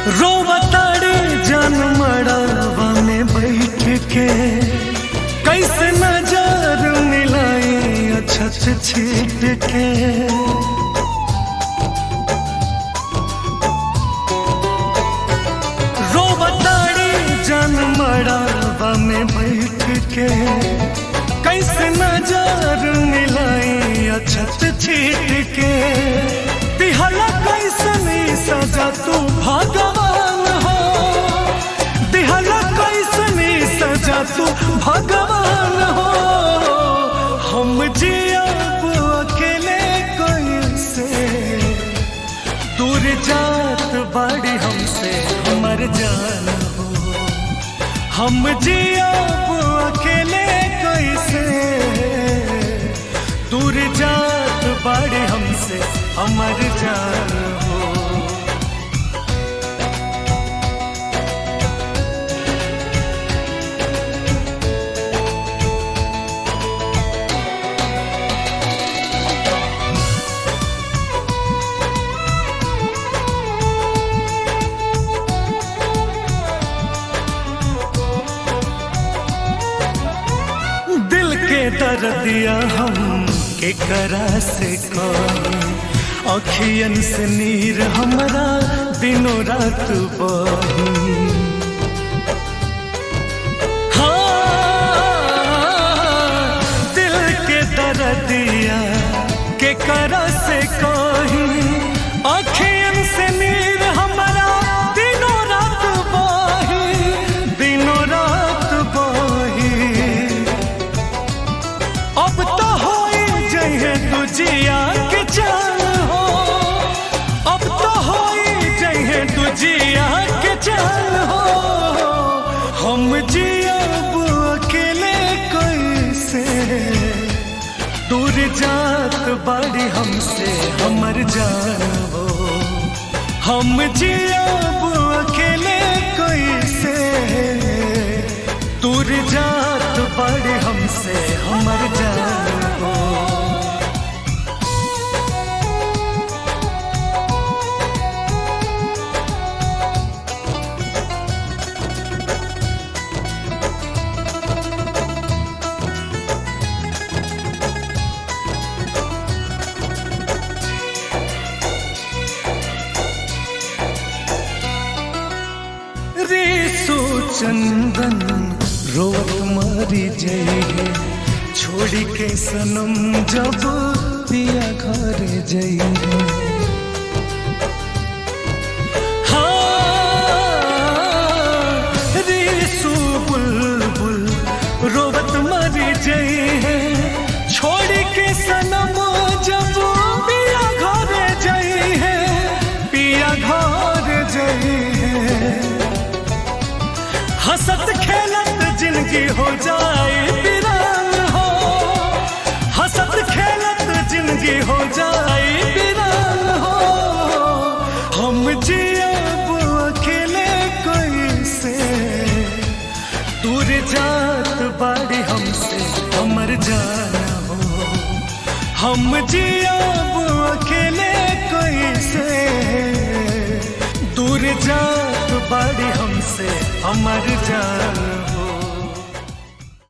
रोवताड़े जान मड़ावा में बैठ के, कैसे नजर मिलाई अछत छीट के। रोवताड़े जान मड़ावा में बैठ के, कैसे नजर मिलाई अछत छीट के। दिहला कैसनी सजा तू भगवान हो, दिहला कैसनी सजा तू भगवान हो। हम जियब अकेले कैसे, दूर जात बाड़ी हमसे हमर जान हो। हम जियब अकेले कैसे, दूर जात बाड़ी हमसे हमर जान हो। दिल के दर्दिया हम के करा से कही, अखियन से नीर हमरा दिनों रात बही। हाँ, दिल के दर्दिया के करा से कही, अखियन से नीर हमरा दिनों रात बही, दिनों रात बही। अब तो होई जइहे तुझिया के जान हो, अब तो होई जइहे तुझिया के जान हो। हम जियब अकेले कैसे, दूर जात बाड़ी हमसे हमर जान हो। हम जियब अकेले कैसे, दूर जात बाड़ी हमसे हमर जान हो। चंदन रोवत मरी जइहे, छोड़ी के सनम जब पिया घर जइहे। हाँ, रीसू बुलबुल रोवत मरी जइहे, छोड़ी के सनम जब पिया घर जइहे, पिया घर जइहे। हंसत खेलत जिंदगी हो जाए वीरान हो, हंसत खेलत जिंदगी हो जाए वीरान हो। हम जियब अकेले कैसे, दूर जात बाड़ी हमसे हमर जान हो। हम जियब अकेले कैसे, दूर जात बाड़ी हमसे हमर जान हो।